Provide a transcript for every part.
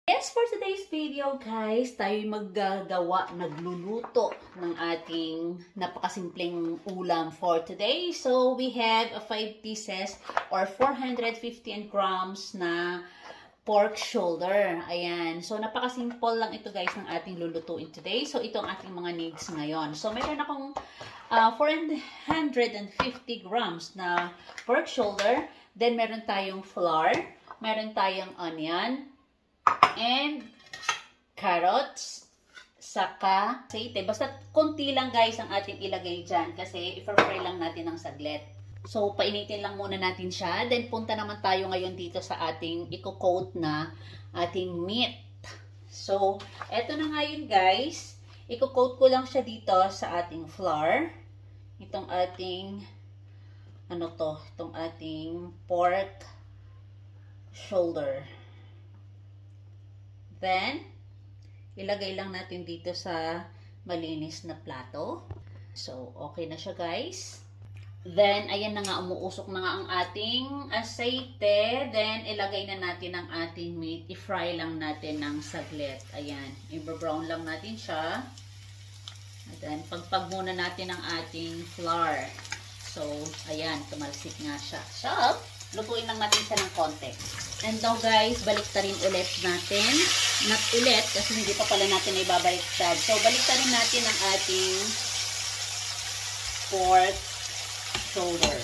Yes, for today's video guys, tayo nagluluto ng ating napakasimpleng ulam for today. So, we have a 5 pieces or 450 grams na pork shoulder. Ayan. So, napakasimple lang ito guys ng ating lulutuin today. So, ito ang ating mga needs ngayon. So, mayroon akong 450 grams na pork shoulder. Then, meron tayong flour. Meron tayong onion. And carrots, saka aceite. Basta konti lang guys ang ating ilagay dyan kasi i-fry lang natin ng saglit. So, painitin lang muna natin siya. Then, punta naman tayo ngayon dito sa ating i-coat na ating meat. So, eto na nga yun guys. I-coat ko lang siya dito sa ating flour. Itong ating, itong ating pork shoulder. Then, ilagay lang natin dito sa malinis na plato. So, okay na siya guys. Then, ayan na nga, umuusok na nga ang ating aceite. Then, ilagay na natin ang ating meat. I-fry lang natin ng saglit. Ayan, i-brown lang natin siya. And then, pagpag muna natin ang ating flour. So, ayan, tumalsik nga siya. So, lutuin lang natin siya ng konti. And now guys, baliktarin ulit natin. Not ulit, kasi hindi pa pala natin na ibabaliktad. So, baliktarin natin ang ating pork shoulder.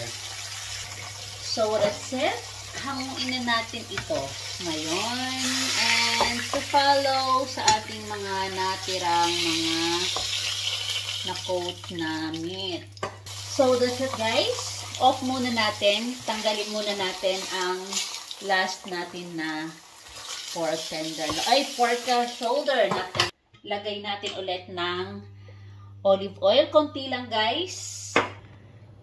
So, that's it. Hanguin na natin ito ngayon. And to follow sa ating mga natirang mga na-coat na meat. So, that's it guys. Off muna natin. Tanggalin muna natin ang last natin na pork tender. Ay, pork shoulder natin. Lagay natin ulit ng olive oil. Konti lang guys.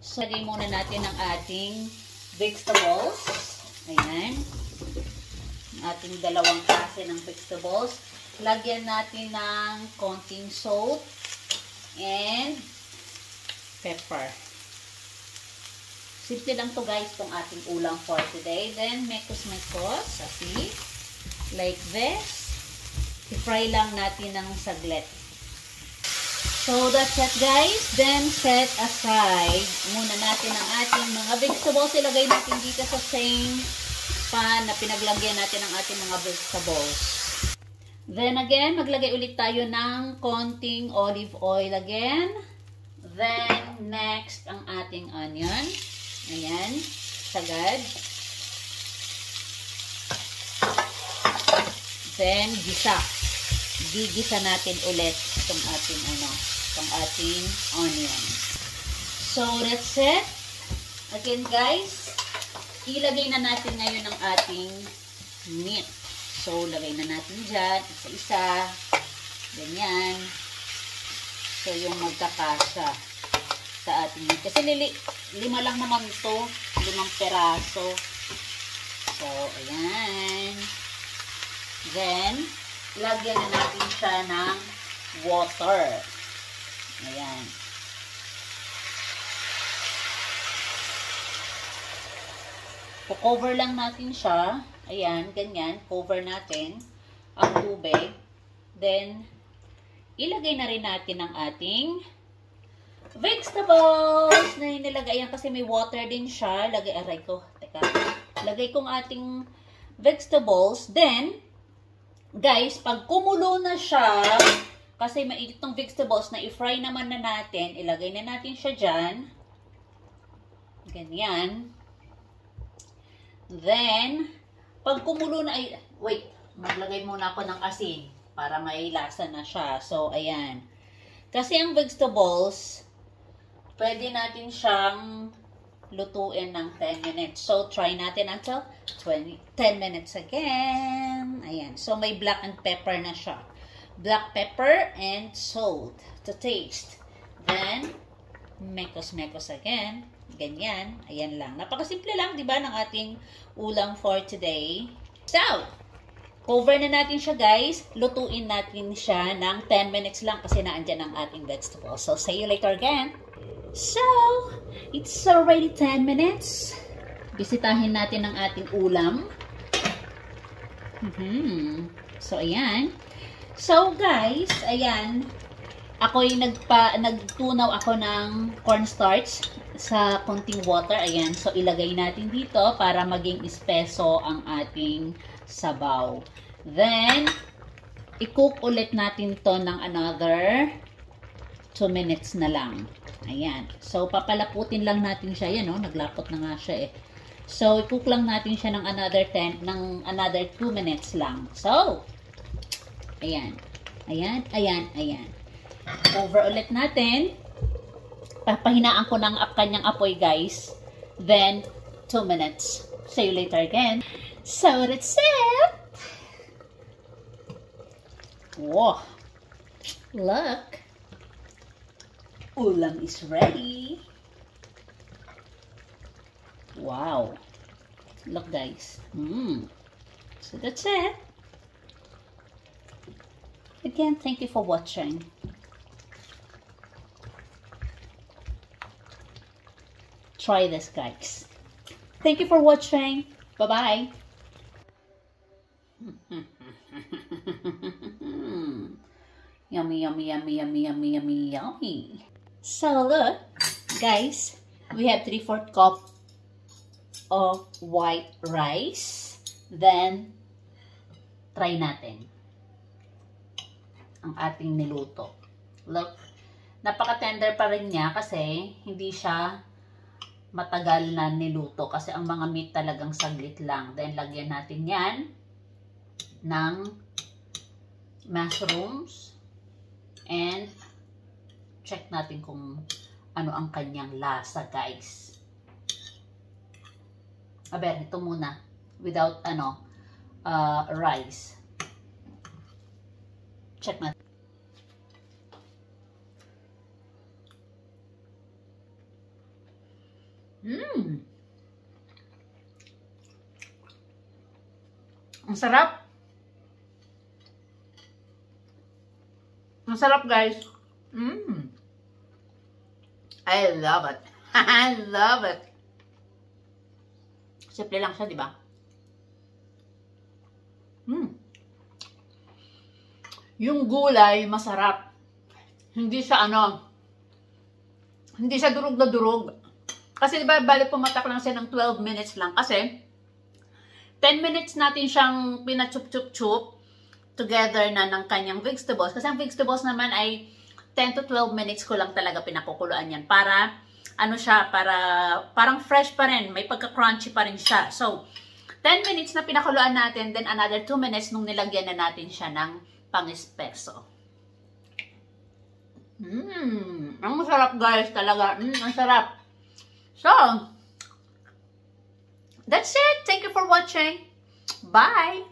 So, lagay muna natin ang ating vegetables. Ayan. Ating dalawang klase ng vegetables. Lagyan natin ng konting salt and pepper. Simple lang to guys, itong ating ulam for today. Then, mekos-mekos, asi, like this. I-fry lang natin ng saglit. So, that's it guys. Then, set aside muna natin ang ating mga vegetables. Ilagay natin dito sa same pan na pinaglagyan natin ang ating mga vegetables. Then, again, maglagay ulit tayo ng konting olive oil again. Then, next, ang ating onion. Ayan, sagad. Then, gisa. Gigisa natin ulit itong ating, itong ating onion. So, that's it. Again, guys, ilagay na natin ngayon ang ating meat. So, lagay na natin dyan, isa-isa. Ganyan. So, yung magkakasya sa ating meat. Kasi lima lang naman ito. 5 peraso. So, ayan. Then, lagyan na natin siya ng water. Ayan. Cover lang natin siya. Ayan, ganyan. Cover natin ang tubig. Then, ilagay na rin natin ang ating vegetables na inilagay yan kasi may water din siya. Lagay kong ating vegetables. Then, guys, pag kumulo na siya, kasi mainit tong vegetables na i-fry naman na natin, ilagay na natin siya dyan. Ganyan. Then, pag kumulo na, maglagay muna ako ng asin para may lasa na siya. So, ayan. Kasi ang vegetables, pwede natin siyang lutuin ng 10 minutes. So, try natin until 10 minutes again. Ayan. So, may black and pepper na siya. Black pepper and salt to taste. Then, mekos-mekos again. Ganyan. Ayan lang. Napakasimple lang, di ba, ng ating ulam for today. So, cover na natin siya, guys. Lutuin natin siya ng 10 minutes lang kasi naandyan ang ating vegetables. So, see you later again. So, it's already 10 minutes. Bisitahin natin ang ating ulam. So, ayan. So, guys, ayan. Ako'y nagtunaw ako ng cornstarch sa konting water. Ayan. So, ilagay natin dito para maging espeso ang ating sabaw. Then, i-cook ulit natin to ng another 2 minutes na lang. Ayan. So, papalaputin lang natin siya. Ayan, naglapot na nga siya eh. So, i-cook lang natin siya ng another 2 minutes lang. So, ayan. Ayan, ayan, ayan. Over ulit natin. Papahinaan ko ng kanyang apoy, guys. Then, 2 minutes. See you later again. So, that's it. Whoa. Look. Ulam is ready. Wow. Look, guys. So, that's it. Again, thank you for watching. Try this, guys. Thank you for watching. Bye-bye. Yummy, yummy, yummy, yummy, yummy, yummy, yummy. So, look, guys, we have 3/4 cup of white rice. Then, try natin ang ating niluto. Look, napaka-tender pa rin niya kasi hindi siya matagal na niluto kasi ang mga meat talagang saglit lang. Then, lagyan natin yan ng mushrooms and check natin kung ano ang kanyang lasa, guys. Aber, ito muna. Without, rice. Check natin. Ang sarap. Ang sarap, guys. I love it. I love it. Simple lang siya, di ba? Yung gulay, masarap. Hindi siya hindi siya durog na durog. Kasi di ba, bali pumatak lang siya ng 12 minutes lang. Kasi, 10 minutes natin siyang pinachup-chup-chup together na ng kanyang vegetables. Kasi ang vegetables naman ay 10 to 12 minutes ko lang talaga pinakukuluan yan. Para, parang fresh pa rin. May pagka-crunchy pa rin siya. So, 10 minutes na pinakuluan natin, then another 2 minutes nung nilagyan na natin siya ng pang-espeso. Ang sarap, guys, talaga. Ang sarap. So, that's it. Thank you for watching. Bye.